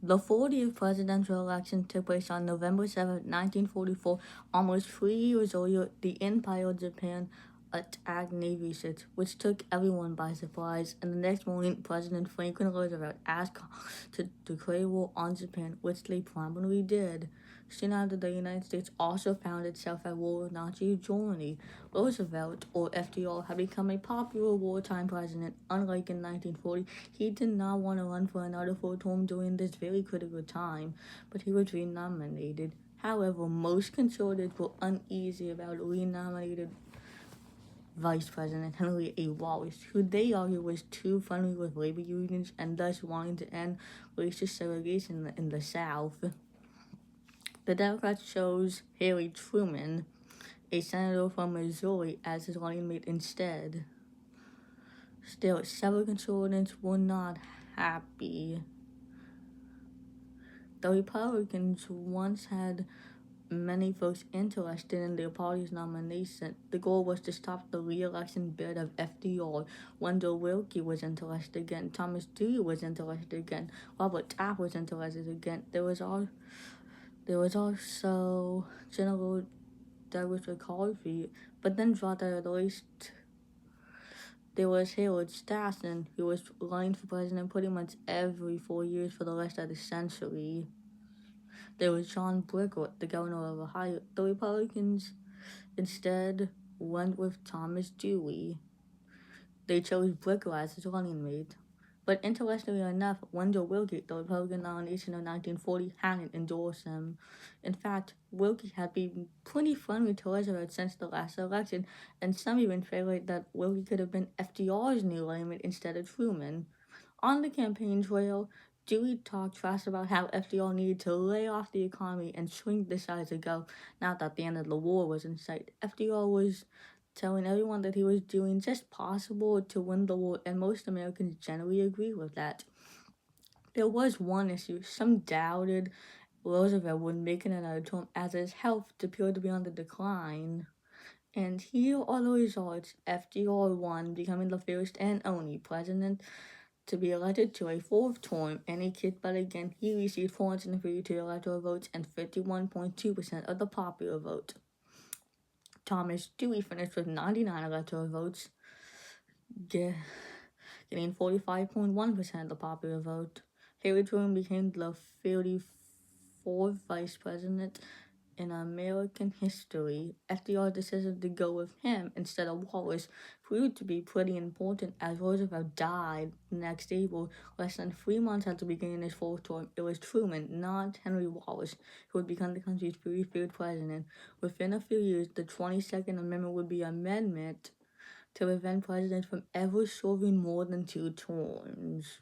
The 40th presidential election took place on November 7, 1944. Almost 3 years earlier, the Empire of Japan attacked Navy ships, which took everyone by surprise, and the next morning, President Franklin Roosevelt asked Congress to declare war on Japan, which they promptly did. Soon after, the United States also found itself at war with Nazi Germany. Roosevelt, or FDR, had become a popular wartime president. Unlike in 1940, he did not want to run for another full term during this very critical time, but he was renominated. However, most conservatives were uneasy about renominated Vice President Henry A. Wallace, who they argued was too friendly with labor unions and thus wanting to end racist segregation in the South. The Democrats chose Harry Truman, a senator from Missouri, as his running mate instead. Still, several conservatives were not happy. The Republicans once had many folks interested in their party's nomination. The goal was to stop the re-election bid of FDR. Wendell Willkie was interested again. Thomas Dewey was interested again. Robert Taft was interested again. There was also General Douglas MacArthur, but then dropped out of the list. There was Harold Stassen, who was running for president pretty much every 4 years for the rest of the century. There was John Brickell, the governor of Ohio. The Republicans instead went with Thomas Dewey. They chose Brickell as his running mate. But interestingly enough, Wendell Willkie, the Republican nomination of 1940, hadn't endorsed him. In fact, Willkie had been pretty friendly to Roosevelt since the last election, and some even favored that Willkie could have been FDR's new running mate instead of Truman. On the campaign trail, Dewey talked fast about how FDR needed to lay off the economy and shrink the size of government, now that the end of the war was in sight. FDR was telling everyone that he was doing just possible to win the war, and most Americans generally agree with that. There was one issue. Some doubted Roosevelt would make it another term, as his health appeared to be on the decline. And here are the results. FDR won, becoming the first and only president to be elected to a fourth term, and he kicked butt again. He received 452 electoral votes and 51.2% of the popular vote. Thomas Dewey finished with 99 electoral votes, getting 45.1% of the popular vote. Harry Truman became the 34th vice president in American history. FDR's decision to go with him instead of Wallace proved to be pretty important, as Roosevelt died next April, less than 3 months after beginning his fourth term. It was Truman, not Henry Wallace, who would become the country's 33rd president. Within a few years, the 22nd Amendment would be amended to prevent presidents from ever serving more than 2 terms.